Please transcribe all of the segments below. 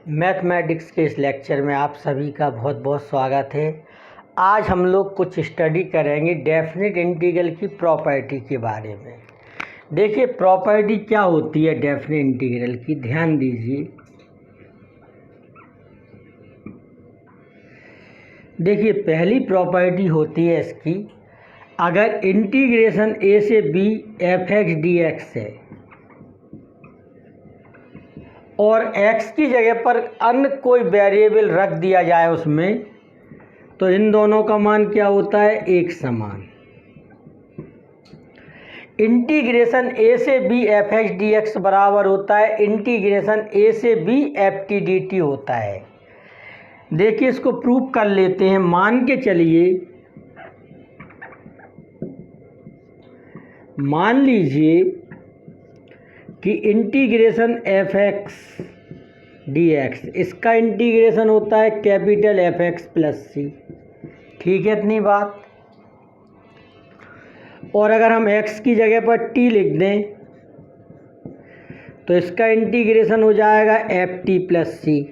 Mathematics के इस lecture में आप सभी का बहुत बहुत स्वागत है। आज हम लोग कुछ स्टडी करेंगे डेफिनेट इंटीग्रल की प्रॉपर्टी के बारे में। देखिए प्रॉपर्टी क्या होती है डेफिनेट इंटीग्रल की, ध्यान दीजिए। देखिए पहली प्रॉपर्टी होती है इसकी, अगर इंटीग्रेशन ए से B F x D x है और x की जगह पर अन्य कोई वेरिएबल रख दिया जाए उसमें, तो इन दोनों का मान क्या होता है, एक समान। इंटीग्रेशन a से b F x D x बराबर होता है इंटीग्रेशन a से b f T D T होता है। देखिए इसको प्रूव कर लेते हैं। मान के चलिए, मान लीजिए कि integration F x D x, इसका इंटीग्रेशन होता है capital f x plus c. ठीक है इतनी बात। और अगर हम x की जगह पर t लिख दें तो इसका इंटीग्रेशन हो जाएगा एफ टी प्लस सी।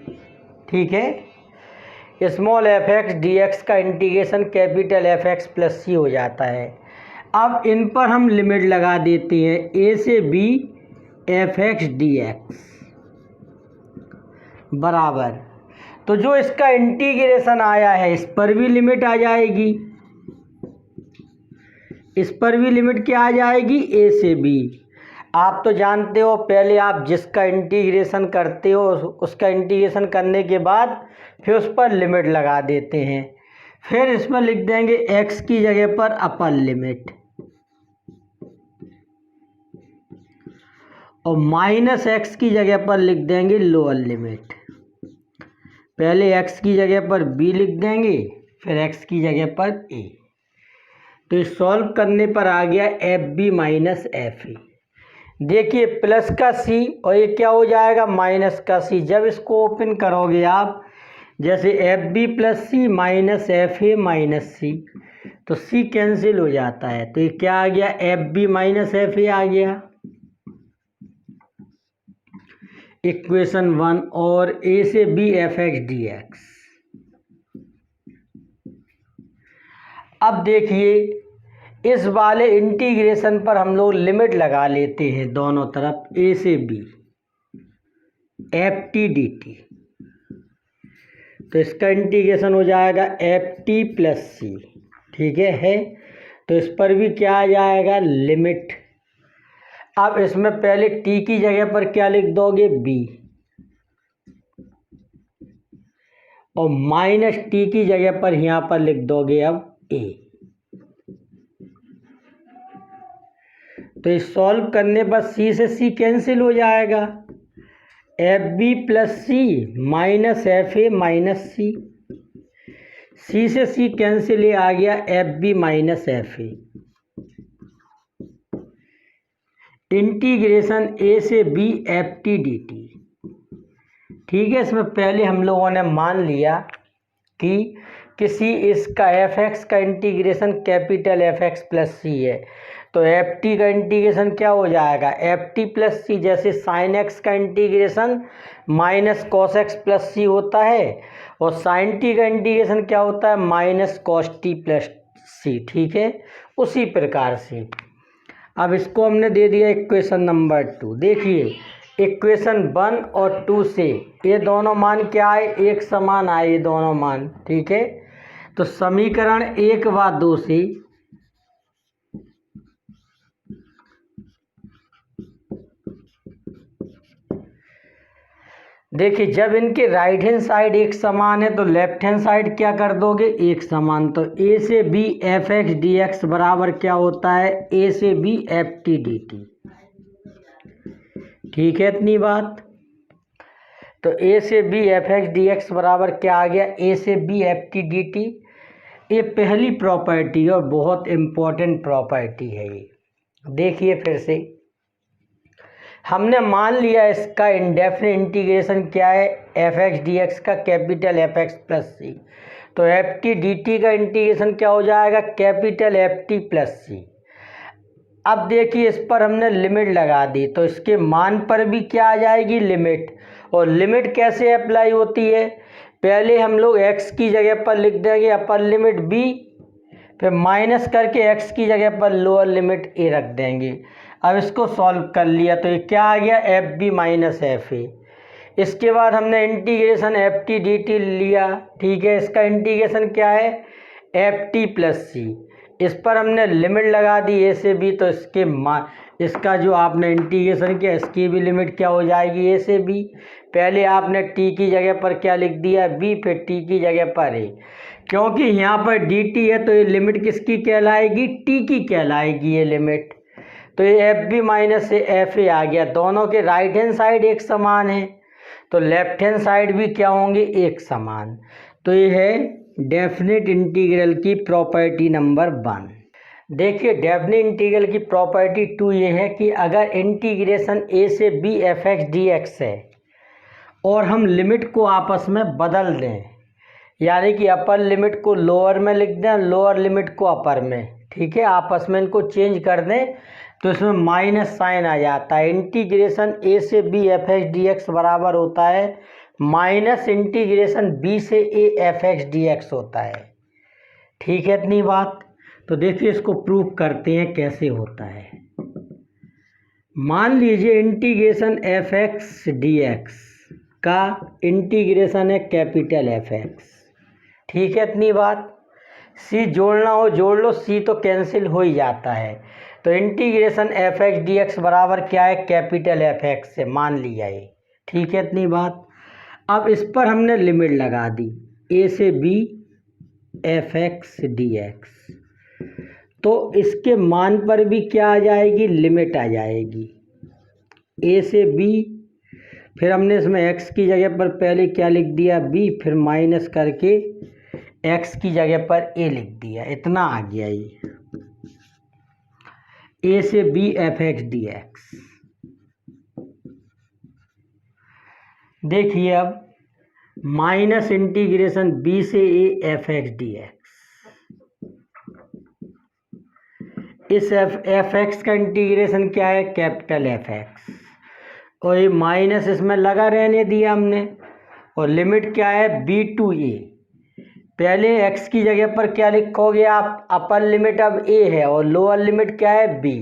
ठीक है, small f x D x का integration capital f x plus c हो जाता है। अब इन पर हम लिमिट लगा देते हैं, a से b F x D x बराबर, तो जो इसका इंटीग्रेशन आया है इस पर भी लिमिट आ जाएगी, इस पर भी लिमिट क्या आ जाएगी, a से b। आप तो जानते हो, पहले आप जिसका इंटीग्रेशन करते हो उसका इंटीग्रेशन करने के बाद फिर उस पर लिमिट लगा देते हैं। फिर इसमें लिख देंगे x की जगह पर अपर लिमिट और माइनस एक्स की जगह पर लिख देंगे लोअर लिमिट। पहले x की जगह पर b लिख देंगे, फिर x की जगह पर a। तो इस सॉल्व करने पर आ गया F B minus F a. देखिए प्लस का c और ये क्या हो जाएगा, माइनस का c। जब इसको ओपन करोगे आप, जैसे f b plus c minus F A minus c, तो c कैंसिल हो जाता है। तो ये क्या आ गया, F B minus F a आ गया इक्वेशन 1। और a से b F x D x. अब देखिए इस वाले इंटीग्रेशन पर हम लोग लिमिट लगा लेते हैं दोनों तरफ, a से b f T D T. तो इसका इंटीग्रेशन हो जाएगा एफ टी प्लस सी। ठीक है, तो इस पर भी क्या आ जाएगा, लिमिट। अब इसमें पहले t की जगह पर क्या लिख दोगे, b, और माइनस t की जगह पर यहाँ पर लिख दोगे अब a। तो इस सॉल्व करने पर c से c कैंसिल हो जाएगा, f b plus c minus F A minus c. c से c कैंसिल, ये आ गया F B minus F a. Integration a से b f T D t. ठीक है, इसमें पहले हम लोगों ने मान लिया कि किसी इसका एफ एक्स का integration capital f x plus c है, तो एफ टी का इंटीग्रेशन क्या हो जाएगा, एफ टी प्लस सी। जैसे साइन एक्स का integration minus cos x plus c होता है, और साइन टी का इंटीग्रेशन क्या होता है, minus cos T plus c. ठीक है, उसी प्रकार से अब इसको हमने दे दिया इक्वेशन नंबर 2। देखिए इक्वेशन 1 और 2 से ये दोनों मान क्या आए, एक समान आए ये दोनों मान। ठीक है, तो समीकरण 1 व 2 से देखिए जब इनके राइट हैंड साइड एक समान है तो लेफ्ट हैंड साइड क्या कर दोगे, एक समान। तो a से b F x D x बराबर क्या होता है, a से b f T D t. ठीक है इतनी बात। तो a से b F x D x बराबर क्या आ गया, a से b f T D T. ये पहली प्रॉपर्टी है और बहुत इम्पोर्टेंट प्रॉपर्टी है ये। देखिए फिर से हमने मान लिया इसका इंडेफिनिट इंटीग्रेशन क्या है, एफ एक्स डी एक्स का कैपिटल एफ एक्स प्लस सी। तो एफ टी डी टी का इंटीग्रेशन क्या हो जाएगा, कैपिटल एफ टी प्लस सी। अब देखिए इस पर हमने लिमिट लगा दी तो इसके मान पर भी क्या आ जाएगी, लिमिट। और लिमिट कैसे अप्लाई होती है, पहले हम लोग x की जगह पर लिख देंगे अपर लिमिट b, फिर माइनस करके x की जगह पर लोअर लिमिट a रख देंगे। अब इसको सॉल्व कर लिया तो ये क्या आ गया, F B minus F a. इसके बाद हमने integration f T D t लिया, ठीक है। इसका इंटीग्रेशन क्या है, एफ टी प्लस सी। इस पर हमने लिमिट लगा दी ए से बी, तो इसका जो आपने इंटीग्रेशन किया इसकी भी लिमिट क्या हो जाएगी, ए से बी। पहले आपने टी की जगह पर क्या लिख दिया, बी, फिर टी की जगह पर ए। क्योंकि यहाँ पर डी टी है तो ये लिमिट किसकी कहलाएगी, टी की कहलाएगी ये लिमिट। तो ये f B minus F a आ गया। दोनों के राइट हैंड साइड एक समान है तो लेफ्ट हैंड साइड भी क्या होंगे, एक समान। तो ये है डेफिनेट इंटीग्रल की प्रॉपर्टी नंबर 1। देखिए डेफिनेट इंटीग्रल की प्रॉपर्टी 2 ये है कि अगर इंटीग्रेशन ए से B F x D x है और हम लिमिट को आपस में बदल दें, यानी कि अपर लिमिट को लोअर में लिख दें, लोअर लिमिट को अपर में, ठीक है, आपस में इनको चेंज कर दें तो इसमें माइनस साइन आ जाता है। इंटीग्रेशन ए से B F x D x बराबर होता है माइनस इंटीग्रेशन बी से A F x D x होता है, ठीक है इतनी बात। तो देखिए इसको प्रूव करते हैं कैसे होता है। मान लीजिए integration F x D x का इंटीग्रेशन है कैपिटल एफ एक्स, ठीक है इतनी बात। सी जोड़ना हो जोड़ लो, सी तो कैंसिल हो ही जाता है। तो integration F x D x बराबर क्या है, कैपिटल एफ एक्स से मान लिया ये, ठीक है इतनी बात। अब इस पर हमने लिमिट लगा दी ए से B F x D x, तो इसके मान पर भी क्या आ जाएगी, लिमिट आ जाएगी ए से बी। फिर हमने इसमें x की जगह पर पहले क्या लिख दिया, b, फिर माइनस करके x की जगह पर a लिख दिया, इतना आ गया ये a से b F x D x. देखिए अब माइनस इंटीग्रेशन b से a f x D x, इस एफ एक्स का इंटीग्रेशन क्या है, कैपिटल एफ एक्स, और ये माइनस इसमें लगा रहने दिया हमने। और लिमिट क्या है, बी टू ए। पहले x की जगह पर क्या लिखोगे आप, अपर लिमिट अब a है और लोअर लिमिट क्या है, b।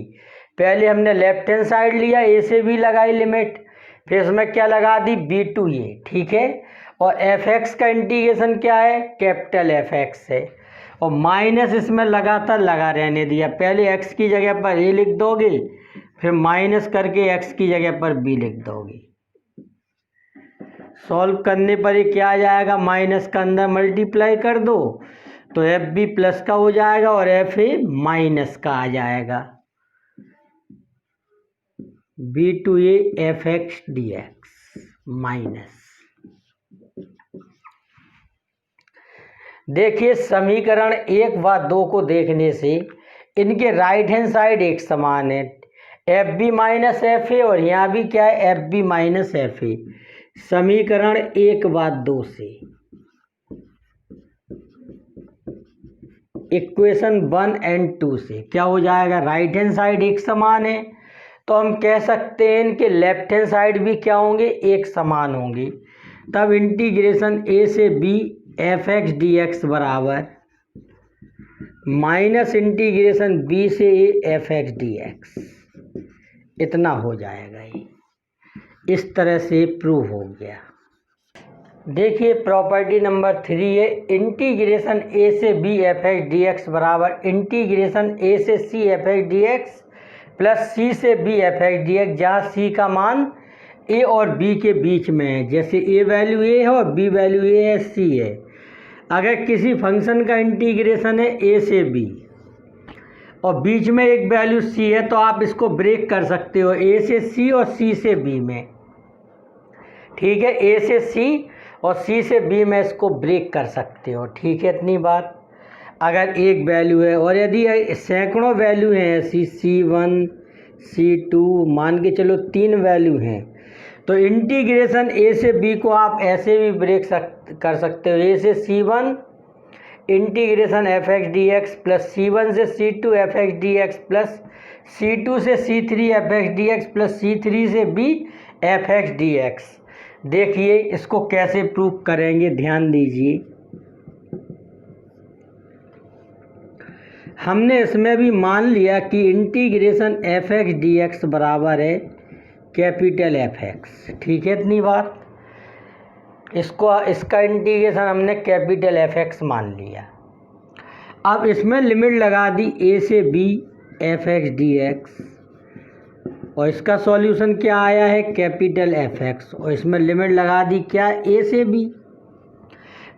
पहले हमने लेफ्ट हैंड साइड लिया, a से b लगाई लिमिट, फिर इसमें क्या लगा दी, b टू a, ठीक है। और एफ एक्स का इंटीग्रेशन क्या है, कैपिटल एफ एक्स है, और माइनस इसमें लगातार लगा रहने दिया। पहले x की जगह पर a लिख दोगे, फिर माइनस करके x की जगह पर b लिख दोगे। सॉल्व करने पर ये क्या आ जाएगा, माइनस का अंदर मल्टीप्लाई कर दो तो एफ बी प्लस का हो जाएगा और एफ ए माइनस का आ जाएगा, b to A F x D x minus. देखिए समीकरण 1 व 2 को देखने से इनके राइट हैंड साइड एक समान है, f B minus F a, और यहाँ भी क्या है, f B minus F a. समीकरण 1 व 2 से इक्वेशन 1 और 2 से क्या हो जाएगा, राइट हैंड साइड एक समान है तो हम कह सकते हैं इनके लेफ्ट हैंड साइड भी क्या होंगे, एक समान होंगे। तब इंटीग्रेशन ए से B F x D x बराबर माइनस इंटीग्रेशन बी से A F x D x, इतना हो जाएगा। ये इस तरह से प्रूव हो गया। देखिए प्रॉपर्टी नंबर 3 है इंटीग्रेशन ए से B F x D x बराबर इंटीग्रेशन ए से C F x D x plus सी से B F x D X, जहाँ सी का मान ए और बी के बीच में है। जैसे ए वैल्यू ए है और बी वैल्यू ए है, सी है। अगर किसी फंक्शन का इंटीग्रेशन है ए से बी और बीच में एक वैल्यू सी है तो आप इसको ब्रेक कर सकते हो ए से सी और सी से बी में, ठीक है। ए से सी और सी से बी में इसको ब्रेक कर सकते हो, ठीक है इतनी बात। अगर एक वैल्यू है और यदि सैकड़ों वैल्यू हैं ऐसी, C1 C2 मान के चलो 3 वैल्यू हैं, तो इंटीग्रेशन ए से बी को आप ऐसे भी ब्रेक कर सकते हो, ए से C1 integration F x D x plus C1 से C2 F x D x plus C2 से C3 F x D x plus C3 से B F x D x. देखिए इसको कैसे प्रूव करेंगे, ध्यान दीजिए। हमने इसमें भी मान लिया कि integration F x D x बराबर है कैपिटल एफ एक्स। ठीक है, इतनी बात। इसका इंटीग्रेशन हमने कैपिटल एफ एक्स मान लिया। अब इसमें लिमिट लगा दी ए से B F x D x, और इसका सॉल्यूशन क्या आया है कैपिटल एफ एक्स, और इसमें लिमिट लगा दी क्या ए से बी।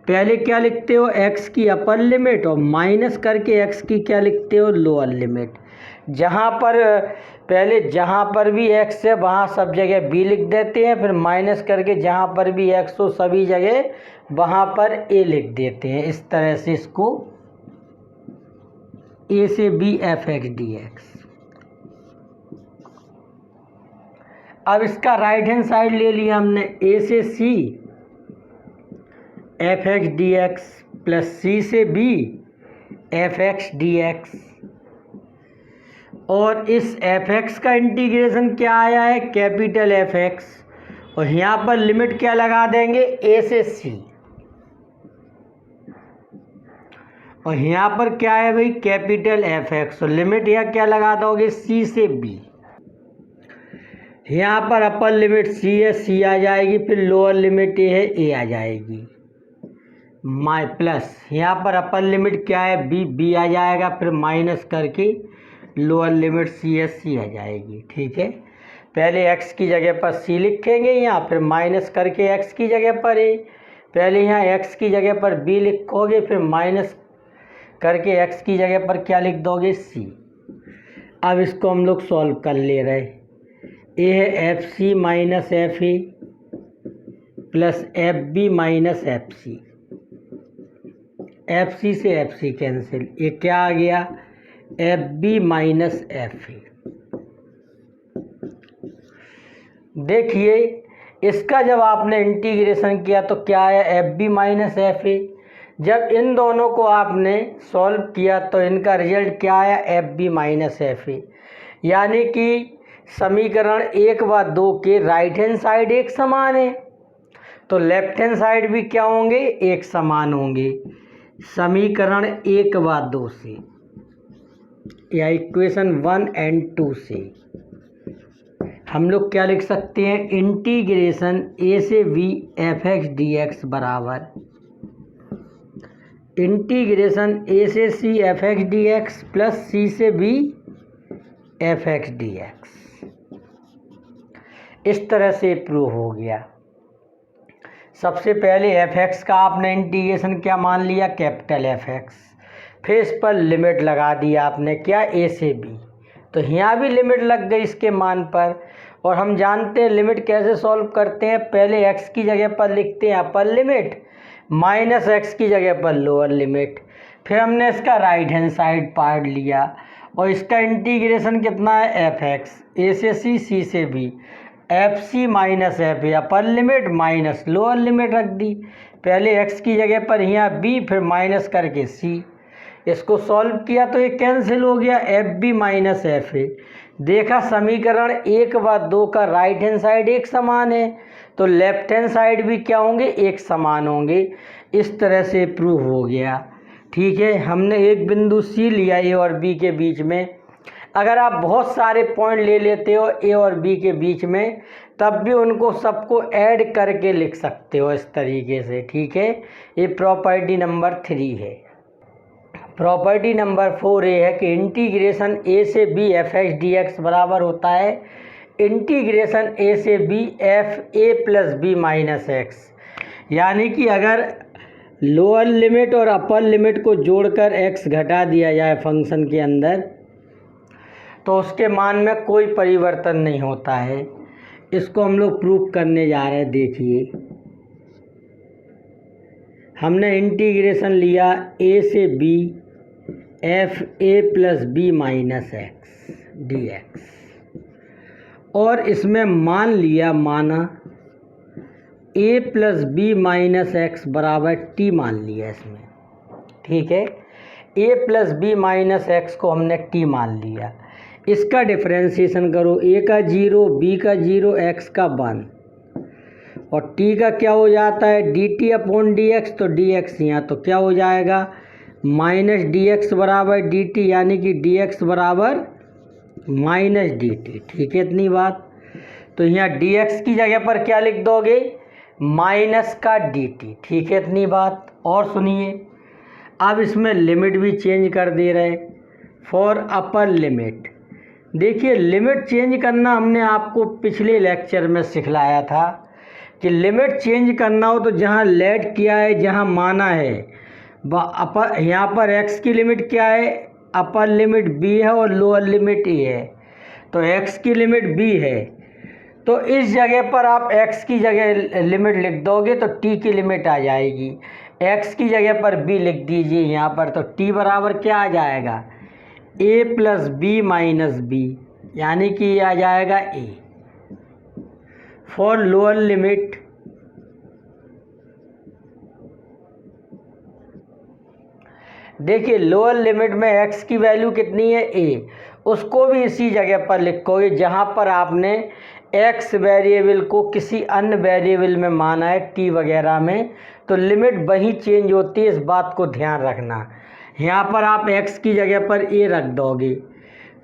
पहले क्या लिखते हो एक्स की अपर लिमिट, और माइनस करके एक्स की क्या लिखते हो लोअर लिमिट। जहाँ पर भी एक्स है वहाँ सब जगह बी लिख देते हैं, फिर माइनस करके जहाँ पर भी एक्स हो सभी जगह वहाँ पर ए लिख देते हैं। इस तरह से इसको ए से B F x D x. अब इसका राइट हैंड साइड ले लिया हमने, ए से C F x D x plus सी से B F x D x, और इस एफ एक्स का इंटीग्रेशन क्या आया है कैपिटल एफ एक्स, और यहाँ पर लिमिट क्या लगा देंगे ए से सी, और यहाँ पर क्या है भाई कैपिटल एफ एक्स, और लिमिट यहाँ क्या लगा दोगे सी से बी। यहाँ पर अपर लिमिट सी है, सी आ जाएगी, फिर लोअर लिमिट ए है, ए आ जाएगी, प्लस यहाँ पर अपर लिमिट क्या है बी, बी आ जाएगा, फिर माइनस करके लोअर लिमिट सी है, सी आ जाएगी। ठीक है, पहले एक्स की जगह पर सी लिखेंगे यहाँ, फिर माइनस करके एक्स की जगह पर ए, पहले यहाँ एक्स की जगह पर बी लिखोगे, फिर माइनस करके एक्स की जगह पर क्या लिख दोगे सी। अब इसको हम लोग सॉल्व कर ले रहे। ए है f C minus F A plus f B minus f c, f c से एफ सी कैंसिल, ये क्या आ गया F B minus F a. देखिए इसका जब आपने इंटीग्रेशन किया तो क्या आया f B minus F a. जब इन दोनों को आपने सॉल्व किया तो इनका रिजल्ट क्या आया f B minus F a, यानी कि समीकरण 1 व 2 के राइट हैंड साइड एक समान है, तो लेफ्ट हैंड साइड भी क्या होंगे एक समान होंगे समीकरण 1 व 2 से, या इक्वेशन 1 और 2 से। हम लोग क्या लिख सकते हैं इंटीग्रेशन ए से B F x D x बराबर इंटीग्रेशन ए से C F x D x plus सी से B F x D x. इस तरह से प्रूव हो गया। सबसे पहले एफ एक्स का आपने इंटीग्रेशन क्या मान लिया कैपिटल एफ एक्स, फिर इस पर लिमिट लगा दी आपने क्या ए से बी, तो यहाँ भी लिमिट लग गई इसके मान पर। और हम जानते हैं लिमिट कैसे सॉल्व करते हैं, पहले एक्स की जगह पर लिखते हैं अपर लिमिट माइनस एक्स की जगह पर लोअर लिमिट, फिर हमने इसका राइट हैंड साइड पार्ट लिया और इसका इंटीग्रेशन कितना है एफ एक्स ए से सी सी से B F C minus F A, upper limit minus lower limit रख दी, पहले एक्स की जगह पर यहाँ बी फिर माइनस करके सी। इसको सॉल्व किया तो ये कैंसिल हो गया F B minus F A. देखा समीकरण 1 व 2 का राइट हैंड साइड एक समान है तो लेफ्ट हैंड साइड भी क्या होंगे एक समान होंगे। इस तरह से प्रूव हो गया। ठीक है, हमने एक बिंदु सी लिया ए और बी के बीच में। अगर आप बहुत सारे पॉइंट ले लेते हो ए और बी के बीच में तब भी उनको सबको ऐड करके लिख सकते हो इस तरीके से। ठीक है, ये प्रॉपर्टी नंबर 3 है। प्रॉपर्टी नंबर 4 ये है कि इंटीग्रेशन ए से B F x D x बराबर होता है इंटीग्रेशन ए से बी एफ ए प्लस बी माइनस एक्स। यानी कि अगर लोअर लिमिट और अपर लिमिट को जोड़कर एक्स घटा दिया जाए फंक्शन के अंदर तो उसके मान में कोई परिवर्तन नहीं होता है। इसको हम लोग प्रूव करने जा रहे हैं। देखिए, हमने इंटीग्रेशन लिया ए से बी एफ ए plus B minus x D x और इसमें मान लिया माना A plus B minus X बराबर टी मान लिया इसमें। ठीक है। A plus B minus X को हमने टी मान लिया। इसका डिफ्रेंशिएशन करो, ए का 0, बी का 0, एक्स का 1 और टी का क्या हो जाता है D T upon D x. तो डी एक्स यहाँ तो क्या हो जाएगा माइनस डी एक्स बराबर डी टी, यानी कि डी एक्स बराबर माइनस डी टी। ठीक है इतनी बात। तो यहाँ डी एक्स की जगह पर क्या लिख दोगे माइनस का डी टी। ठीक है इतनी बात। और सुनिए अब इसमें लिमिट भी चेंज कर दे रहे फॉर अपर लिमिट। देखिए लिमिट चेंज करना हमने आपको पिछले लेक्चर में सिखलाया था कि लिमिट चेंज करना हो तो जहाँ लेट किया है, जहाँ माना है अपर, यहाँ पर एक्स की लिमिट क्या है अपर लिमिट बी है और लोअर लिमिट ए है। तो एक्स की लिमिट बी है तो इस जगह पर आप x की जगह लिमिट लिख दोगे तो t की लिमिट आ जाएगी। x की जगह पर b लिख दीजिए यहाँ पर, तो t बराबर क्या आ जाएगा a plus B minus B, यानी कि ये आ जाएगा a। फॉर लोअर लिमिट देखिए लोअर लिमिट में x की वैल्यू कितनी है a, उसको भी इसी जगह पर लिखोगे जहाँ पर आपने x वेरिएबल को किसी अन्य वेरिएबल में माना है t वगैरह में, तो लिमिट वही चेंज होती है, इस बात को ध्यान रखना। यहाँ पर आप x की जगह पर a रख दोगे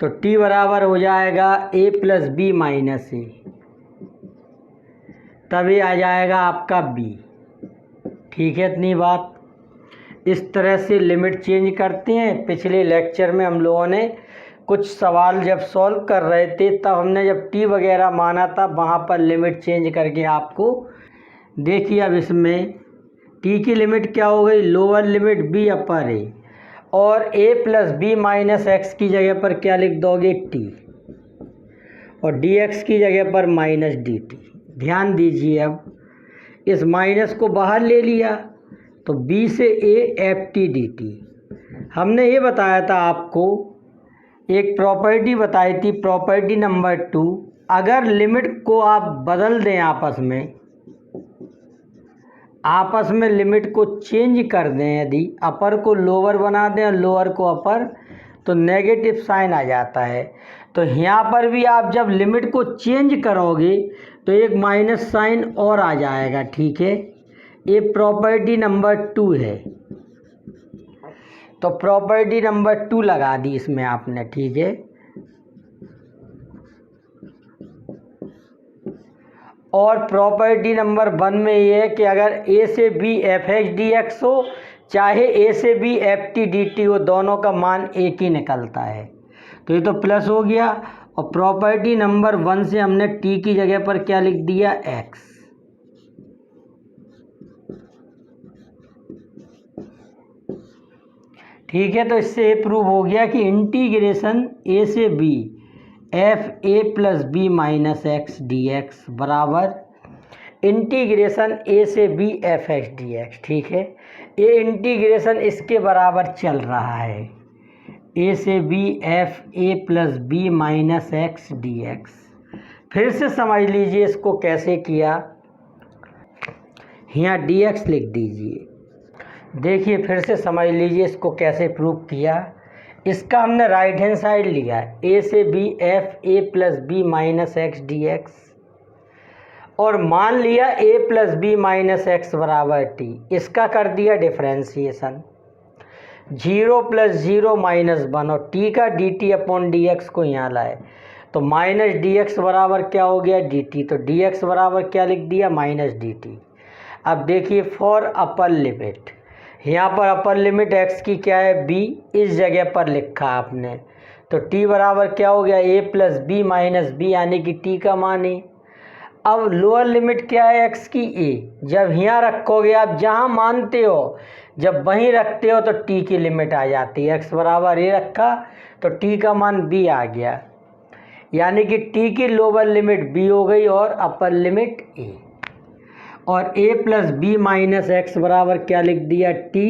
तो t बराबर हो जाएगा a प्लस बी माइनस ए, तभी आ जाएगा आपका b। ठीक है इतनी बात। इस तरह से लिमिट चेंज करते हैं। पिछले लेक्चर में हम लोगों ने कुछ सवाल जब सॉल्व कर रहे थे तब हमने जब टी वगैरह माना था वहाँ पर लिमिट चेंज करके आपको देखिए। अब इसमें टी की लिमिट क्या हो गई लोअर लिमिट बी अपर ए, और ए प्लस बी माइनस एक्स की जगह पर क्या लिख दोगे टी, और डी एक्स की जगह पर माइनस डी टी। ध्यान दीजिए अब इस माइनस को बाहर ले लिया तो b से a F T D T. हमने ये बताया था आपको, एक प्रॉपर्टी बताई थी प्रॉपर्टी नंबर 2, अगर लिमिट को आप बदल दें आपस में लिमिट को चेंज कर दें, यदि अपर को लोअर बना दें और लोअर को अपर, तो नेगेटिव साइन आ जाता है। तो यहाँ पर भी आप जब लिमिट को चेंज करोगे तो एक माइनस साइन और आ जाएगा। ठीक है, ये प्रॉपर्टी नंबर 2 है, तो प्रॉपर्टी नंबर 2 लगा दी इसमें आपने। ठीक है, और प्रॉपर्टी नंबर 1 में ये है कि अगर a से b F x D x हो चाहे a से b f T D T हो, दोनों का मान एक ही निकलता है। तो ये तो प्लस हो गया, और प्रॉपर्टी नंबर 1 से हमने t की जगह पर क्या लिख दिया x। ठीक है, तो इससे ये प्रूव हो गया कि इंटीग्रेशन a से b एफ ए plus B minus x D x बराबर इंटीग्रेशन a से b F x D X. ठीक है, ये इंटीग्रेशन इसके बराबर चल रहा है, a से b एफ ए plus B minus x D X. फिर से समझ लीजिए इसको कैसे किया, यहाँ डी एक्स लिख दीजिए। देखिए फिर से समझ लीजिए इसको कैसे प्रूव किया। इसका हमने राइट हैंड साइड लिया a से b एफ ए plus B minus x D x, और मान लिया a plus B minus X बराबर t। इसका कर दिया डिफ्रेंशिएशन 0 प्लस 0 माइनस 1, और t का D T upon D x को यहाँ लाए तो माइनस डी एक्स बराबर क्या हो गया डी टी। तो डी एक्स बराबर क्या लिख दिया माइनस डी टी। अब देखिए फॉर अपर लिमिट, यहाँ पर अपर लिमिट x की क्या है b, इस जगह पर लिखा आपने, तो t बराबर क्या हो गया a plus B minus B, यानी कि t का मान है। अब लोअर लिमिट क्या है x की a, जब यहाँ रखोगे आप जहाँ मानते हो जब वहीं रखते हो तो t की लिमिट आ जाती है। x बराबर a रखा तो t का मान b आ गया, यानी कि t की लोअर लिमिट b हो गई और अपर लिमिट a। और a plus B minus X बराबर क्या लिख दिया t,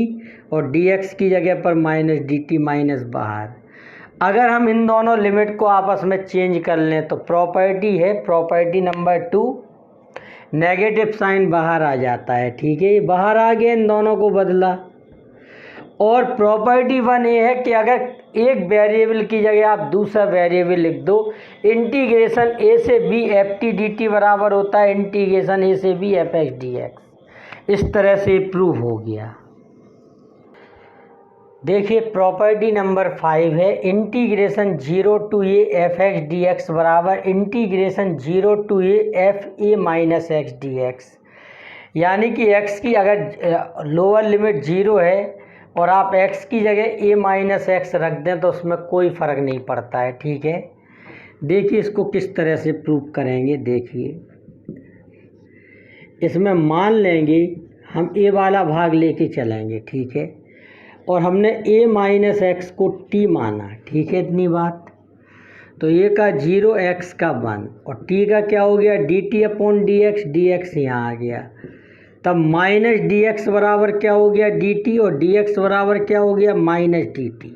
और dx की जगह पर माइनस डी टी माइनस बाहर। अगर हम इन दोनों लिमिट को आपस में चेंज कर लें तो प्रॉपर्टी है प्रॉपर्टी नंबर 2, नेगेटिव साइन बाहर आ जाता है। ठीक है, ये बाहर आ गया, इन दोनों को बदला, और प्रॉपर्टी 1 ये है कि अगर एक वेरिएबल की जगह आप दूसरा वेरिएबल लिख दो, इंटीग्रेशन ए से B F T D T बराबर होता है इंटीग्रेशन ए से B F x D x. इस तरह से प्रूव हो गया। देखिए प्रॉपर्टी नंबर 5 है integration 0 to A F x D x बराबर integration 0 to A F A minus x D x. यानी कि x की अगर लोअर लिमिट 0 है और आप x की जगह a माइनस एक्स रख दें तो उसमें कोई फ़र्क नहीं पड़ता है। ठीक है, देखिए इसको किस तरह से प्रूव करेंगे। देखिए इसमें मान लेंगे हम a वाला भाग लेके चलेंगे। ठीक है, और हमने a माइनस एक्स को t माना। ठीक है, इतनी बात। तो a का 0 x का 1 और t का क्या हो गया D T upon D x. D x यहाँ आ गया, तब माइनस डी एक्स बराबर क्या हो गया डी टी और डी एक्स बराबर क्या हो गया माइनस डी टी।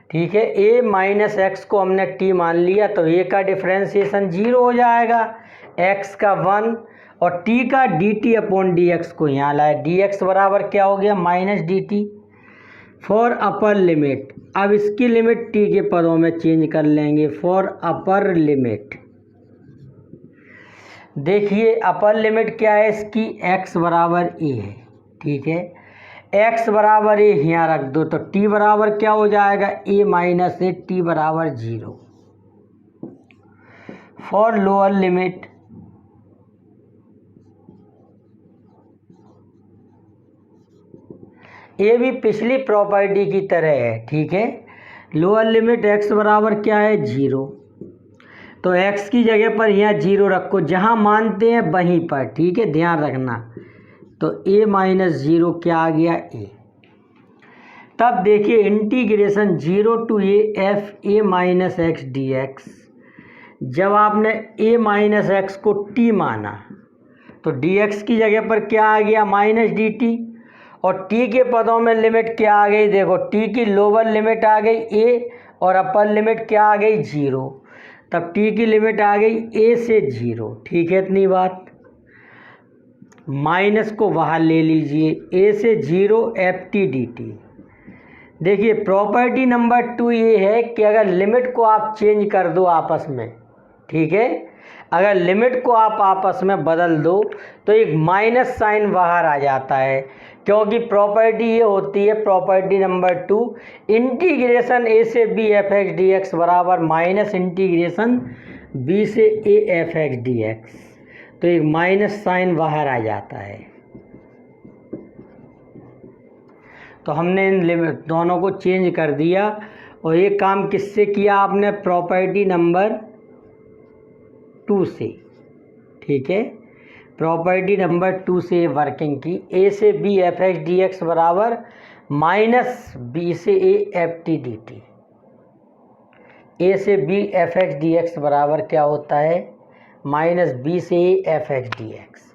ठीक है, a माइनस एक्स को हमने t मान लिया तो a का डिफ्रेंसिएशन 0 हो जाएगा, x का 1 और t का D T upon D x को यहाँ लाए। डी एक्स बराबर क्या हो गया minus D T. For upper limit, अब इसकी लिमिट t के पदों में चेंज कर लेंगे। फॉर अपर लिमिट, देखिए अपर लिमिट क्या है इसकी x बराबर a है। ठीक है, x बराबर a यहाँ रख दो तो t बराबर क्या हो जाएगा a माइनस ए, t बराबर 0। फॉर लोअर लिमिट, ये भी पिछली प्रॉपर्टी की तरह है। ठीक है, लोअर लिमिट x बराबर क्या है 0, तो x की जगह पर यहाँ 0 रखो, जहाँ मानते हैं वहीं पर। ठीक है, ध्यान रखना। तो a माइनस 0 क्या आ गया a। तब देखिए integration 0 to A F A minus x D X, जब आपने a माइनस एक्स को t माना तो dx की जगह पर क्या आ गया माइनस डी टी और t के पदों में लिमिट क्या आ गई, देखो t की लोअर लिमिट आ गई a और अपर लिमिट क्या आ गई 0, तब t की लिमिट आ गई a से 0। ठीक है, इतनी बात। माइनस को बाहर ले लीजिए, a से 0 एफ टी डी टी। देखिए प्रॉपर्टी नंबर 2 ये है कि अगर लिमिट को आप चेंज कर दो आपस में, ठीक है, अगर लिमिट को आप आपस में बदल दो तो एक माइनस साइन बाहर आ जाता है, क्योंकि प्रॉपर्टी ये होती है प्रॉपर्टी नंबर 2 इंटीग्रेशन ए से B F x D x बराबर माइनस इंटीग्रेशन बी से A F x D x, तो एक माइनस साइन बाहर आ जाता है। तो हमने इन लिमिट दोनों को चेंज कर दिया और ये काम किससे किया आपने, प्रॉपर्टी नंबर 2 से। ठीक है, प्रॉपर्टी नंबर 2 से वर्किंग की। ए से B F x D x बराबर माइनस बी से ए f T D t. A से B F x D x बराबर क्या होता है माइनस बी से A F x D x.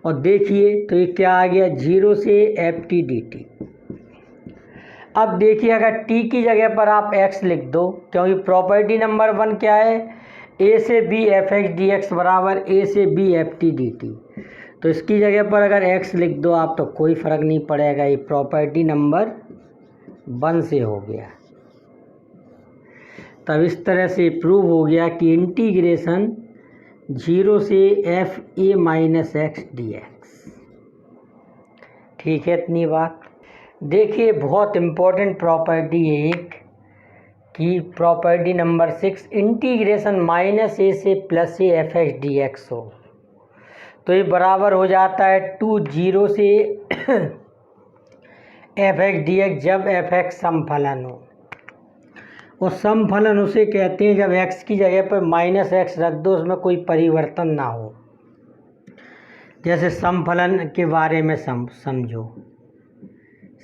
और देखिए तो ये क्या आ गया 0 से एफ टी डी टी। अब देखिए अगर t की जगह पर आप x लिख दो, क्योंकि प्रॉपर्टी नंबर 1 क्या है a से b F x D x बराबर a से b f T D T, तो इसकी जगह पर अगर x लिख दो आप तो कोई फ़र्क नहीं पड़ेगा, ये प्रॉपर्टी नंबर 1 से हो गया। तब इस तरह से प्रूव हो गया कि इंटीग्रेशन 0 से F A minus x D X. ठीक है, इतनी बात। देखिए बहुत इम्पोर्टेंट प्रॉपर्टी है एक कि प्रॉपर्टी नंबर 6 इंटीग्रेशन माइनस ए से plus A F x D x हो, तो ये बराबर हो जाता है 2 0 से एफ एक्स डी एक्स जब एफ एक्स समफलन हो। और समफलन उसे कहते हैं जब x की जगह पर माइनस एक्स रख दो, उसमें कोई परिवर्तन ना हो। जैसे समफलन के बारे में समझो,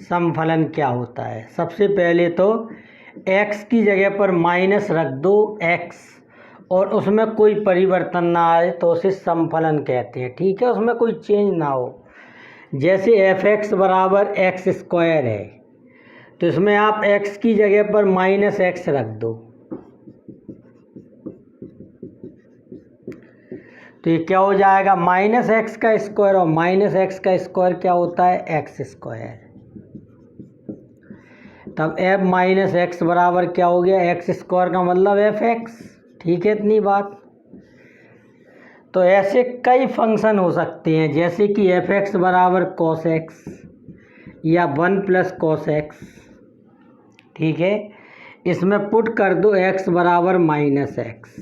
समफलन क्या होता है। सबसे पहले तो x की जगह पर माइनस रख दो x और उसमें कोई परिवर्तन ना आए तो उसे समफलन कहते हैं। ठीक है, उसमें कोई चेंज ना हो। जैसे एफ एक्स बराबर एक्स स्क्वायर है तो इसमें आप x की जगह पर माइनस एक्स रख दो तो ये क्या हो जाएगा, माइनस एक्स का स्क्वायर, और माइनस एक्स का स्क्वायर क्या होता है, एक्स स्क्वायर। तब एफ माइनस एक्स बराबर क्या हो गया, एक्स स्क्वायर का मतलब एफ एक्स। ठीक है इतनी बात। तो ऐसे कई फंक्शन हो सकते हैं, जैसे कि एफ एक्स बराबर कॉस एक्स या 1 प्लस कॉस एक्स। ठीक है, इसमें पुट कर दो एक्स बराबर माइनस एक्स,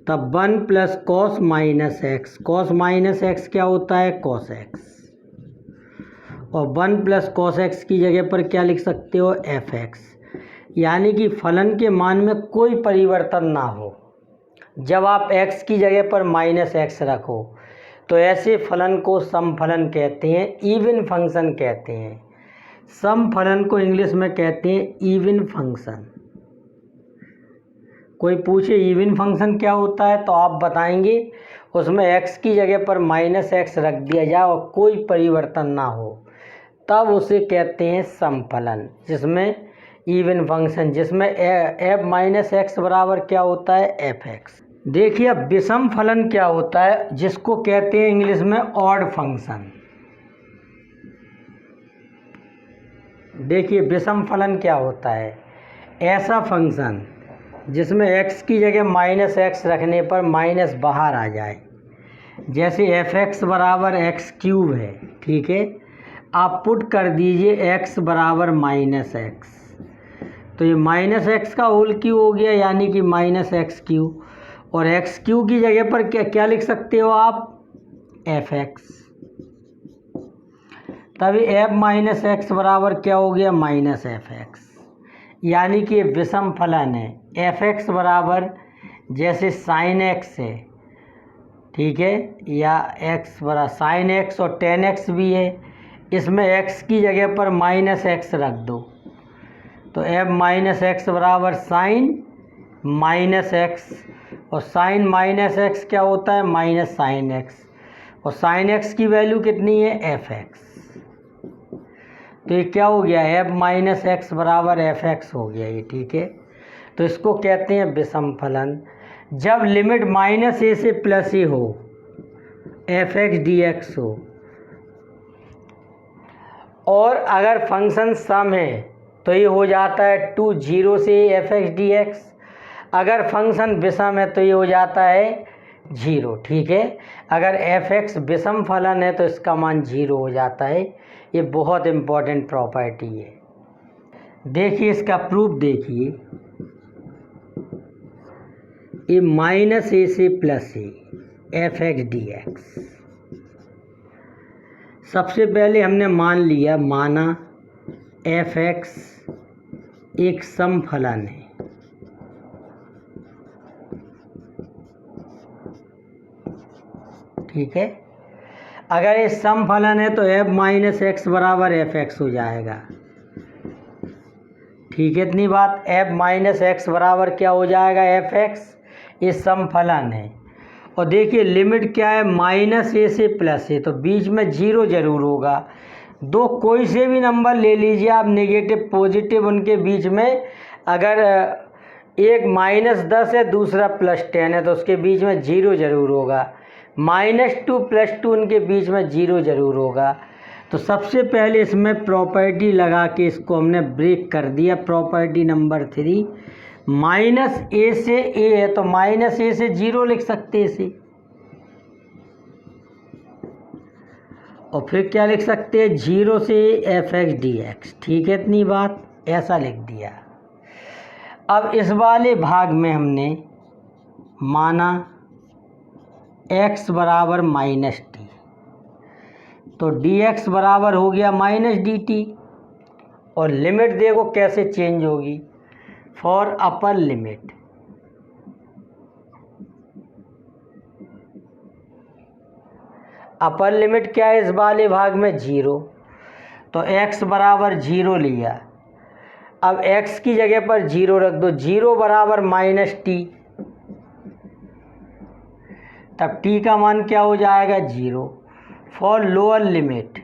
तब 1 plus cos minus x. Cos minus x क्या होता है, कॉस एक्स। और 1 प्लस कॉस एक्स की जगह पर क्या लिख सकते हो, एफ एक्स। यानी कि फलन के मान में कोई परिवर्तन ना हो। जब आप x की जगह पर माइनस एक्स रखो तो ऐसे फलन को सम फलन कहते हैं, इवन फंक्शन कहते हैं। सम फलन को इंग्लिश में कहते हैं इवन फंक्शन। कोई पूछे इवन फंक्शन क्या होता है तो आप बताएंगे उसमें x की जगह पर माइनस एक्स रख दिया जाए और कोई परिवर्तन ना हो, तब उसे कहते हैं सम फलन। जिसमें इवन फंक्शन, जिसमें एफ माइनस एक्स बराबर क्या होता है, एफ एक्स। देखिए अब विषम फलन क्या होता है, जिसको कहते हैं इंग्लिश में ऑड फंक्शन। देखिए विषम फलन क्या होता है, ऐसा फंक्शन जिसमें x की जगह माइनस एक्स रखने पर माइनस बाहर आ जाए। जैसे एफ एक्स बराबर एक्स क्यूब है। ठीक है, आप पुट कर दीजिए x बराबर माइनस एक्स, तो ये माइनस एक्स का होल क्यू हो गया, यानी कि माइनस एक्स क्यू। और एक्स क्यू की जगह पर क्या क्या लिख सकते हो आप, एफ एक्स। तभी एफ माइनस एक्स बराबर क्या हो गया, माइनस एफ एक्स। यानी कि विषम फलन है। एफ एक्स बराबर जैसे साइन एक्स है, ठीक है, या एक्स बराबर साइन एक्स और टेन एक्स भी है, इसमें एक्स की जगह पर माइनस एक्स रख दो, तो एफ माइनस एक्स बराबर साइन माइनस एक्स। और साइन माइनस एक्स क्या होता है, माइनस साइन एक्स। और साइन एक्स की वैल्यू कितनी है, एफ एक्स। तो ये क्या हो गया, एफ माइनस एक्स बराबर एफ एक्स हो गया ये। ठीक है, तो इसको कहते हैं विषम फलन। जब लिमिट माइनस ए से प्लस ए हो, एफ एक्स डी एक्स हो, और अगर फंक्शन सम है तो ये हो जाता है 2 0 से एफ एक्स डी एक्स। अगर फंक्शन विषम है तो ये हो जाता है 0। ठीक है, अगर एफ एक्स विषम फलन है तो इसका मान 0 हो जाता है। ये बहुत इम्पोर्टेंट प्रॉपर्टी है। देखिए इसका प्रूफ देखिए, ये माइनस ए से plus A F x D x. सबसे पहले हमने माना एफ एक्स एक सम फलन है। ठीक है, अगर ये सम फलन है तो एफ माइनस एक्स बराबर एफ एक्स हो जाएगा। ठीक है इतनी बात, एफ माइनस एक्स बराबर क्या हो जाएगा, एफ एक्स। ये सम फलन है। और देखिए लिमिट क्या है, माइनस ए से प्लस ए, तो बीच में 0 जरूर होगा। दो कोई से भी नंबर ले लीजिए आप, नेगेटिव पॉजिटिव, उनके बीच में अगर एक -10 है दूसरा +10 है तो उसके बीच में 0 जरूर होगा। -2 +2 उनके बीच में 0 जरूर होगा। तो सबसे पहले इसमें प्रॉपर्टी लगा के इसको हमने ब्रेक कर दिया। प्रॉपर्टी नंबर 3, माइनस ए से ए है तो माइनस ए से 0 लिख सकते इसे, और फिर क्या लिख सकते हैं, 0 से एफ एक्स डी एक्स। ठीक है इतनी बात, ऐसा लिख दिया। अब इस वाले भाग में हमने माना x बराबर माइनस टी, तो dx बराबर हो गया माइनस डी टी। और लिमिट देखो कैसे चेंज होगी, for upper limit, upper limit क्या है इस वाले भाग में 0, तो x बराबर 0 लिया। अब x की जगह पर 0 रख दो, 0 बराबर माइनस टी, तब t का मान क्या हो जाएगा, 0। फॉर लोअर लिमिट,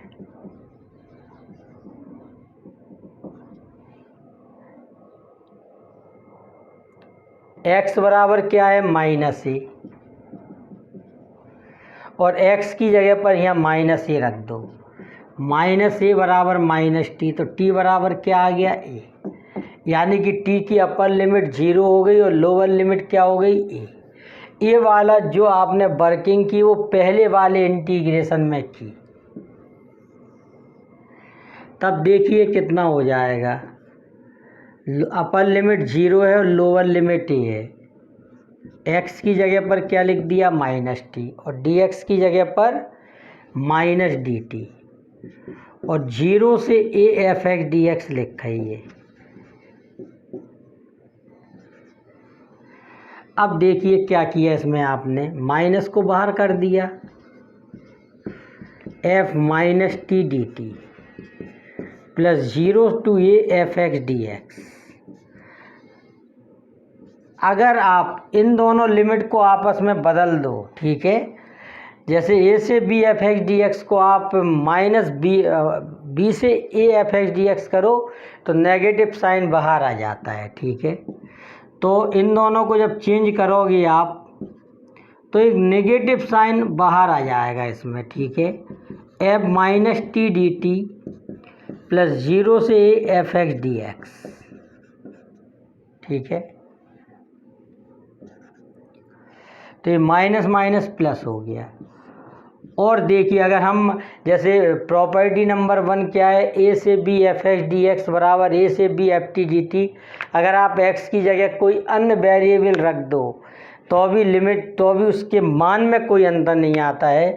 x बराबर क्या है -a, और x की जगह पर यहाँ -a रख दो। -a बराबर -t, तो t बराबर क्या आ गया a, यानी कि t की अपर लिमिट 0 हो गई और लोअर लिमिट क्या हो गई a। ये वाला जो आपने वर्किंग की वो पहले वाले इंटीग्रेशन में की। तब देखिए कितना हो जाएगा, अपर लिमिट 0 है और लोअर लिमिट a है। x की जगह पर क्या लिख दिया -t, और dx की जगह पर -dt, और 0 से a f(x) dx लिखा ही है। अब देखिए क्या किया इसमें आपने, माइनस को बाहर कर दिया, f - t dt plus 0 to a f(x) dx। अगर आप इन दोनों लिमिट को आपस में बदल दो, ठीक है, जैसे a से b f(x) dx को आप -b से a f(x) dx करो तो नेगेटिव साइन बाहर आ जाता है, ठीक है। तो इन दोनों को जब चेंज करोगे आप तो एक नेगेटिव साइन बाहर आ जाएगा इसमें, ठीक है। f - t dt प्लस 0 से a f(x) dx, ठीक है। तो ये माइनस माइनस प्लस हो गया। और देखिए अगर हम जैसे प्रॉपर्टी नंबर 1 क्या है, a से b f(x) dx बराबर a से b f(t) dt। अगर आप x की जगह कोई अन्य वेरिएबल रख दो तो भी उसके मान में कोई अंतर नहीं आता है।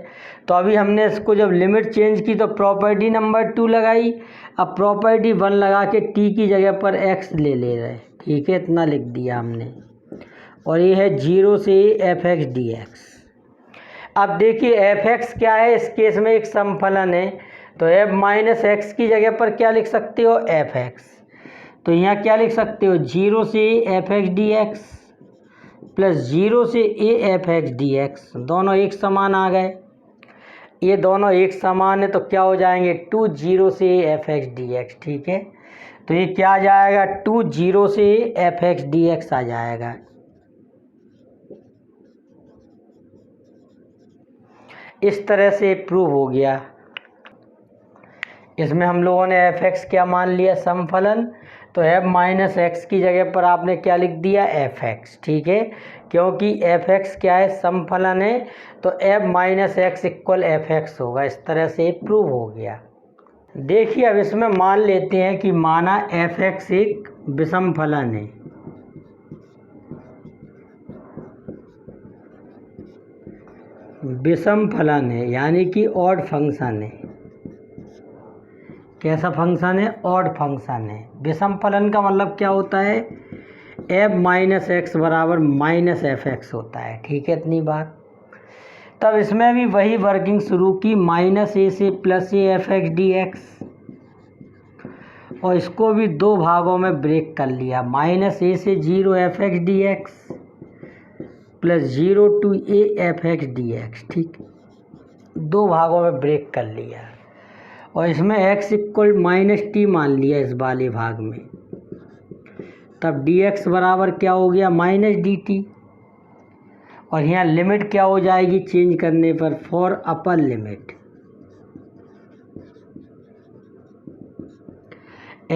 तो अभी हमने इसको जब लिमिट चेंज की तो प्रॉपर्टी नंबर 2 लगाई, अब प्रॉपर्टी 1 लगा के t की जगह पर x ले रहे, ठीक है, इतना लिख दिया हमने। और ये है 0 से f(x) dx। अब देखिए f(x) क्या है, इस केस में एक समफलन है, तो f - x की जगह पर क्या लिख सकते हो f(x), तो यहाँ क्या लिख सकते हो 0 से f(x) dx प्लस 0 से a f(x) dx। दोनों एक समान आ गए, ये दोनों एक समान है तो क्या हो जाएंगे 2 0 से a f(x) dx, ठीक है। तो ये क्या आ जाएगा 2 0 से a f(x) dx आ जाएगा। इस तरह से प्रूव हो गया। इसमें हम लोगों ने f(x) क्या मान लिया समफलन, तो f - x की जगह पर आपने क्या लिख दिया f(x), ठीक है, क्योंकि f(x) क्या है समफलन है, तो f - x इक्वल f(x) होगा। इस तरह से प्रूव हो गया। देखिए अब इसमें मान लेते हैं कि माना f(x) एक विषम फलन है, विषम फलन है यानी कि ऑड फंक्शन है। कैसा फंक्शन है, ऑड फंक्शन है। विषम फलन का मतलब क्या होता है, f - x बराबर -f(x) होता है, ठीक है, इतनी बात। तब इसमें भी वही वर्किंग शुरू की, -a से +a f(x) dx, और इसको भी दो भागों में ब्रेक कर लिया, -a से 0 f(x) dx plus 0 to a f(x) dx, ठीक, दो भागों में ब्रेक कर लिया, और इसमें x इक्वल -t मान लिया इस वाले भाग में। तब dx बराबर क्या हो गया -dt, और यहाँ लिमिट क्या हो जाएगी चेंज करने पर, फॉर अपर लिमिट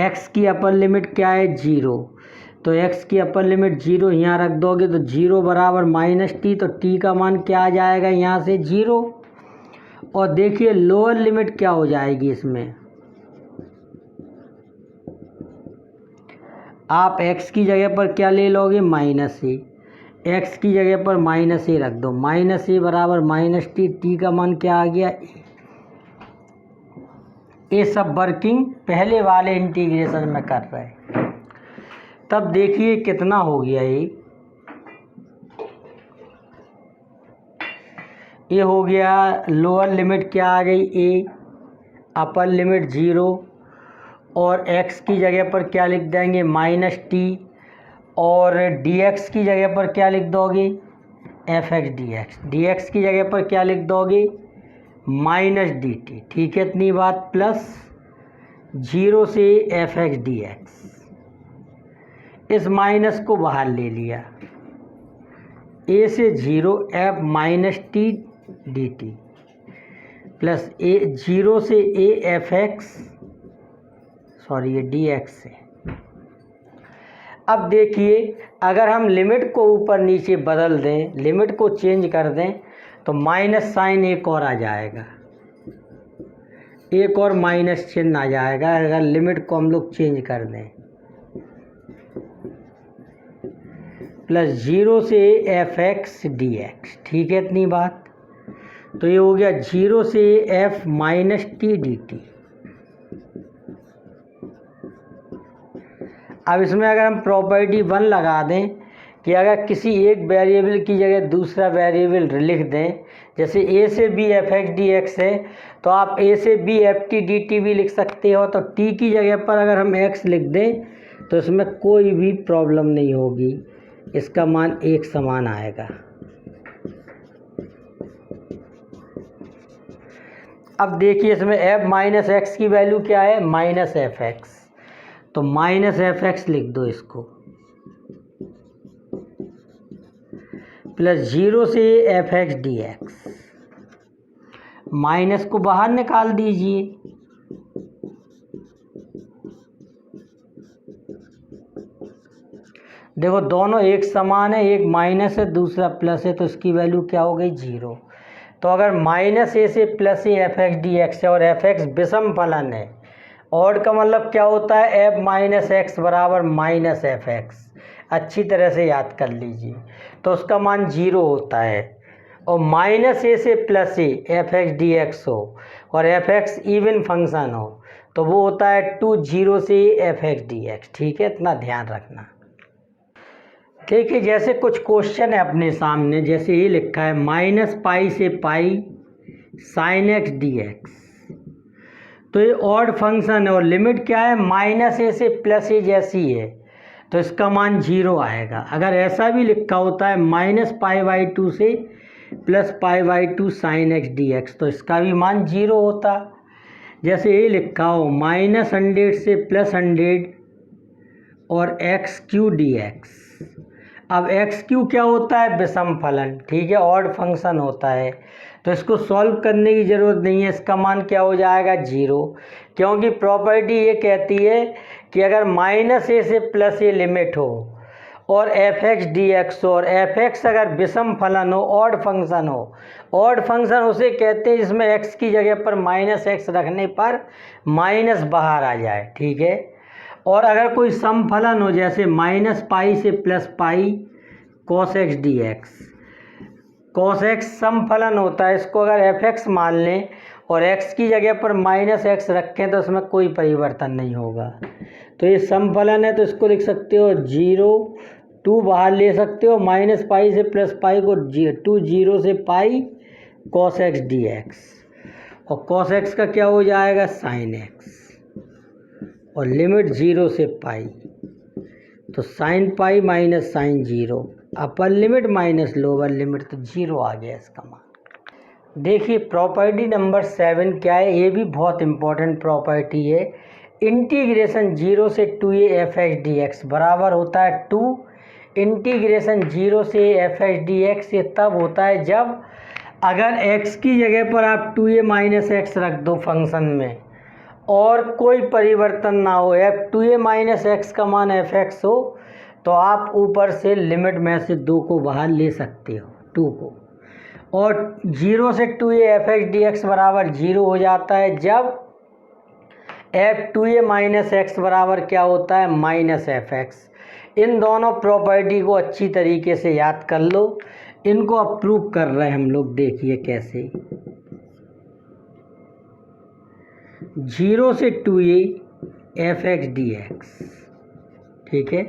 x की अपर लिमिट क्या है 0, तो x की अपर लिमिट 0 यहाँ रख दोगे तो 0 बराबर -t, तो t का मान क्या आ जाएगा यहाँ से 0। और देखिए लोअर लिमिट क्या हो जाएगी इसमें, आप x की जगह पर क्या ले लोगे -a, x की जगह पर -a रख दो, -a बराबर -t, t का मान क्या आ गया a। ये सब वर्किंग पहले वाले इंटीग्रेशन में कर रहे हैं। तब देखिए कितना हो गया, ये हो गया लोअर लिमिट क्या आ गई a, अपर लिमिट 0, और x की जगह पर क्या लिख देंगे -t, और dx की जगह पर क्या लिख दोगे f(x) dx, dx की जगह पर क्या लिख दोगे -dt, ठीक है, इतनी बात, प्लस 0 से f(x) dx। इस माइनस को बाहर ले लिया, ए से 0 f minus t D t plus a 0 से ए एफ एक्स, सॉरी ये डी एक्स से। अब देखिए अगर हम लिमिट को ऊपर नीचे बदल दें, लिमिट को चेंज कर दें तो माइनस साइन एक और आ जाएगा, एक और माइनस चिन्ह आ जाएगा अगर लिमिट को हम लोग चेंज कर दें। प्लस 0 से एफ एक्स डी एक्स, ठीक है इतनी बात। तो ये हो गया 0 से F minus t D T. अब इसमें अगर हम प्रॉपर्टी 1 लगा दें कि अगर किसी एक वेरिएबल की जगह दूसरा वेरिएबल लिख दें, जैसे ए से B F x D x है तो आप ए से B F T D T भी लिख सकते हो। तो टी की जगह पर अगर हम एक्स लिख दें तो इसमें कोई भी प्रॉब्लम नहीं होगी, इसका मान एक समान आएगा। अब देखिए इसमें एफ माइनस एक्स की वैल्यू क्या है, माइनस एफ एक्स, तो माइनस एफ एक्स लिख दो इसको, प्लस 0 से F x D x, minus को बाहर निकाल दीजिए, देखो दोनों एक समान है, एक माइनस है दूसरा प्लस है, तो इसकी वैल्यू क्या हो गई 0। तो अगर माइनस ए से plus A F x D x है और एफ एक्स विषम फलन है, ऑड का मतलब क्या होता है, एफ माइनस एक्स बराबर माइनस एफ एक्स, अच्छी तरह से याद कर लीजिए। तो उसका मान 0 होता है। और माइनस ए से plus A F x D x हो और एफ एक्स इवन फंक्शन हो तो वो होता है 2 0 से एफ एक्स डी एक्स, ठीक है, इतना ध्यान रखना। देखिए जैसे कुछ क्वेश्चन है अपने सामने, जैसे ये लिखा है माइनस पाई से pi sine x D x, तो ये ऑड फंक्शन है और लिमिट क्या है, माइनस ए से प्लस ए जैसी है, तो इसका मान 0 आएगा। अगर ऐसा भी लिखा होता है माइनस पाई बाई 2 से plus pi by 2 sine x D x, तो इसका भी मान 0 होता। जैसे ये लिखा हो माइनस 100 से प्लस 100 और एक्स क्यू डी एक्स। अब एक्स क्यू क्या होता है, विषम फलन, ठीक है, ऑड फंक्शन होता है, तो इसको सॉल्व करने की ज़रूरत नहीं है, इसका मान क्या हो जाएगा 0, क्योंकि प्रॉपर्टी ये कहती है कि अगर माइनस ए से प्लस ए लिमिट हो और एफ एक्स डी एक्स हो और एफ एक्स अगर विषम फलन हो, ऑड फंक्शन हो, ऑड फंक्शन उसे कहते हैं जिसमें एक्स की जगह पर माइनस एक्स रखने पर माइनस बाहर आ जाए, ठीक है। और अगर कोई सम फलन हो जैसे माइनस पाई से plus pi cos x D x, cos x सम फलन होता है, इसको अगर एफ एक्स मान लें और एक्स की जगह पर माइनस एक्स रखें तो इसमें कोई परिवर्तन नहीं होगा। तो ये सम फलन है तो इसको लिख सकते हो 0 2 बाहर ले सकते हो, माइनस पाई से प्लस पाई को 2 0 से पाई कॉस एक्स डी एक्स, और कॉस एक्स का क्या हो जाएगा साइन एक्स, और लिमिट 0 से पाई, तो sine pi minus sine 0, upper limit minus lower limit, तो 0 आ गया इसका मान। देखिए प्रॉपर्टी नंबर 7 क्या है, ये भी बहुत इंपॉर्टेंट प्रॉपर्टी है। इंटीग्रेशन 0 से 2a F x D x बराबर होता है 2 इंटीग्रेशन 0 से एफ एक्स डी एक्स। ये तब होता है जब अगर x की जगह पर आप 2a माइनस एक्स रख दो फंक्शन में और कोई परिवर्तन ना हो, एफ 2a माइनस एक्स का मान एफ एक्स हो, तो आप ऊपर से लिमिट में से 2 को बाहर ले सकते हो, 2 को। और 0 से 2a F x D x बराबर 0 हो जाता है जब एफ 2a माइनस एक्स बराबर क्या होता है, माइनस एफ एक्स। इन दोनों प्रॉपर्टी को अच्छी तरीके से याद कर लो, इनको अब प्रूव कर रहे हैं हम लोग, देखिए कैसे। 0 से 2a F x D X, ठीक है।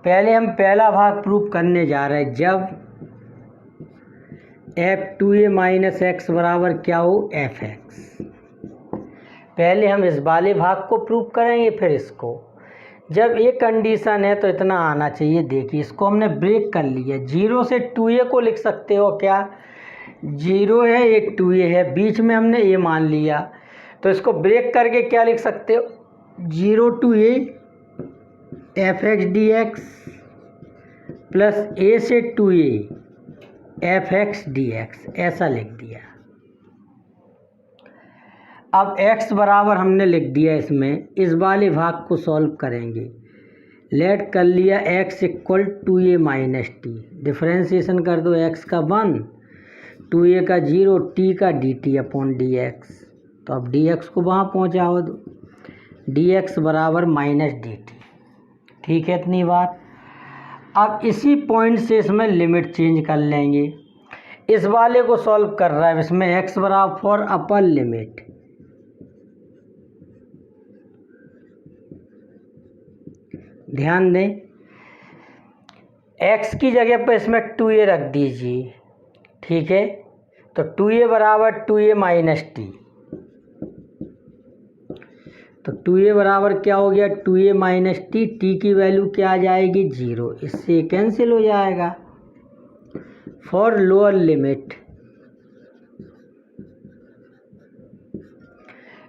पहले हम पहला भाग प्रूव करने जा रहे हैं, जब एफ 2a माइनस एक्स बराबर क्या हो, एफ एक्स। पहले हम इस वाले भाग को प्रूव करेंगे फिर इसको। जब ये कंडीशन है तो इतना आना चाहिए, देखिए इसको हमने ब्रेक कर लिया। 0 से 2a को लिख सकते हो क्या, 0 है एक 2a है, बीच में हमने ये मान लिया, तो इसको ब्रेक करके क्या लिख सकते हो, 0 to a f x D x plus a से 2a F x D x, ऐसा लिख दिया। अब x बराबर हमने लिख दिया इसमें, इस वाले भाग को सॉल्व करेंगे। लेट कर लिया x equal 2a minus T, differentiation कर दो x का 1, 2a का 0, t का dt अपॉन dx। तो अब dx को वहाँ पहुँचाओ दो, dx बराबर माइनस dt। ठीक है इतनी बात। अब इसी पॉइंट से इसमें लिमिट चेंज कर लेंगे। इस वाले को सॉल्व कर रहा है, इसमें x बराबर फॉर अपर लिमिट ध्यान दें, x की जगह पर इसमें 2a रख दीजिए। ठीक है, तो 2a बराबर 2a माइनस टी, तो 2a बराबर क्या हो गया 2a माइनस टी, टी की वैल्यू क्या आ जाएगी 0, इससे कैंसिल हो जाएगा। For lower limit,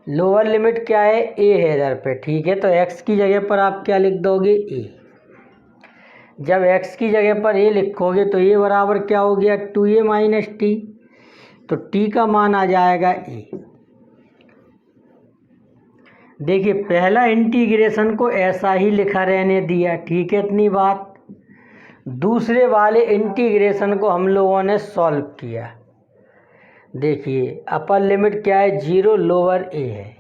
lower limit क्या है a है इधर पे। ठीक है, तो x की जगह पर आप क्या लिख दोगे a। जब x की जगह पर a लिखोगे तो a बराबर क्या हो गया 2a माइनस टी, तो t का मान आ जाएगा a। देखिए पहला इंटीग्रेशन को ऐसा ही लिखा रहने दिया। ठीक है इतनी बात। दूसरे वाले इंटीग्रेशन को हम लोगों ने सॉल्व किया। देखिए अपर लिमिट क्या है 0, लोअर a है,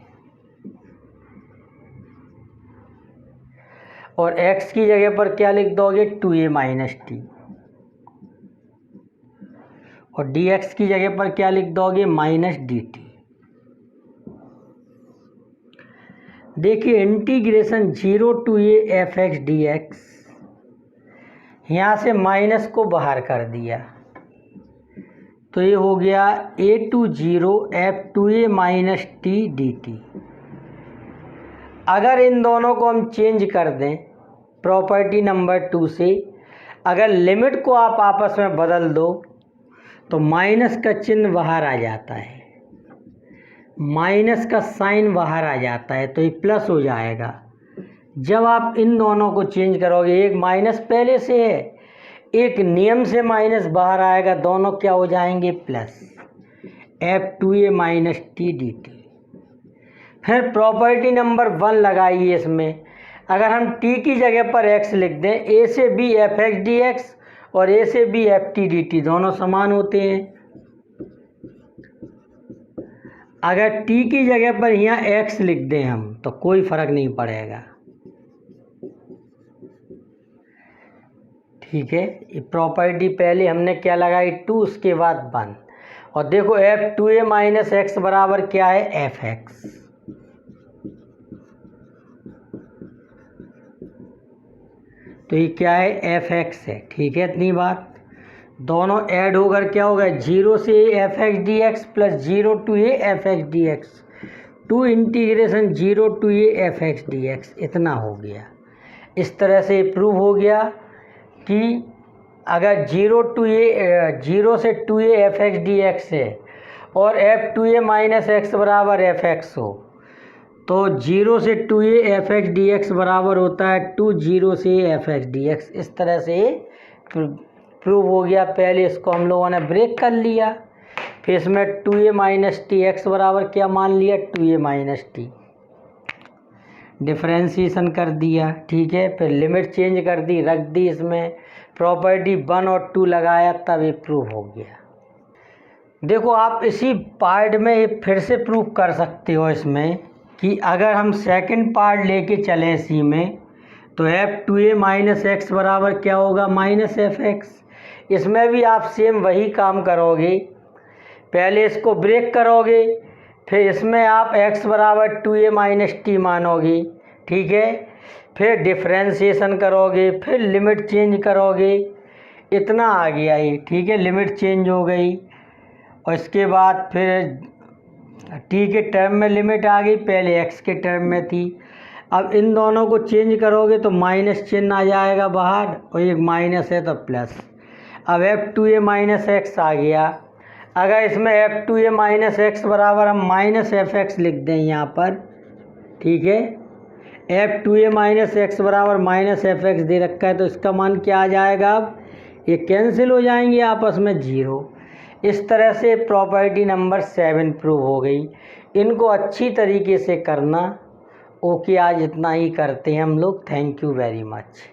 और x की जगह पर क्या लिख दोगे 2a माइनस टी, और dx की जगह पर क्या लिख दोगे माइनस dt। देखिए integration 0 to a f x D x, यहाँ से माइनस को बाहर कर दिया तो ये हो गया a to 0 f2a minus t D T. अगर इन दोनों को हम चेंज कर दें प्रॉपर्टी नंबर 2 से, अगर लिमिट को आप आपस में बदल दो तो माइनस का चिन्ह बाहर आ जाता है, माइनस का साइन बाहर आ जाता है, तो ये प्लस हो जाएगा। जब आप इन दोनों को चेंज करोगे, एक माइनस पहले से है, एक नियम से माइनस बाहर आएगा, दोनों क्या हो जाएंगे plus, f2a minus t D T. फिर प्रॉपर्टी नंबर 1 लगाइए इसमें। अगर हम t की जगह पर x लिख दें, a से b F x D x और a से b f T D T दोनों समान होते हैं। अगर t की जगह पर यहाँ x लिख दें हम तो कोई फर्क नहीं पड़ेगा। ठीक है, ये प्रॉपर्टी पहले हमने क्या लगाई 2, उसके बाद 1, और देखो f2a माइनस एक्स बराबर क्या है एफ एक्स। तो ये क्या है एफ एक्स है। ठीक है इतनी बात। दोनों ऐड होकर क्या होगा 0 से F x D x plus 0 to a f x D x, 2 integration 0 to a f x D x, इतना हो गया। इस तरह से प्रूव हो गया कि अगर 0 से 2a F x D x है और f2a माइनस एक्स बराबर एफ एक्स हो, तो 0 से 2a F x D x बराबर होता है 2 0 से एफ एक्स डी एक्स। इस तरह से प्रूव हो गया। पहले इसको हम लोगों ने ब्रेक कर लिया, फिर इसमें 2a माइनस टी एक्स बराबर क्या मान लिया 2a माइनस टी, डिफ्रेंसिएशन कर दिया। ठीक है, फिर लिमिट चेंज कर दी, रख दी इसमें, प्रॉपर्टी 1 और 2 लगाया, तब ये प्रूव हो गया। देखो आप इसी पार्ट में फिर से प्रूव कर सकते हो इसमें कि अगर हम सेकंड पार्ट लेके चलें इसी में, तो f2a माइनस एक्स बराबर क्या होगा माइनस एफ एक्स। इसमें भी आप सेम वही काम करोगे, पहले इसको ब्रेक करोगे, फिर इसमें आप x बराबर 2a माइनस टी मानोगे। ठीक है, फिर डिफ्रेंसिएशन करोगे, फिर लिमिट चेंज करोगे, इतना आ गया ये। ठीक है, लिमिट चेंज हो गई, और इसके बाद फिर t के टर्म में लिमिट आ गई, पहले x के टर्म में थी। अब इन दोनों को चेंज करोगे तो माइनस चिन्ह आ जाएगा बाहर, और एक माइनस है तो प्लस। अब f2a माइनस एक्स आ गया। अगर इसमें f2a माइनस एक्स बराबर हम माइनस एफ एक्स लिख दें यहाँ पर, ठीक है, f2a माइनस एक्स बराबर माइनस एफ एक्स दे रखा है, तो इसका मान क्या आ जाएगा? अब ये कैंसिल हो जाएंगे आपस में, 0। इस तरह से प्रॉपर्टी नंबर 7 प्रूव हो गई। इनको अच्छी तरीके से करना। ओके, आज इतना ही करते हैं हम लोग। Thank you very much.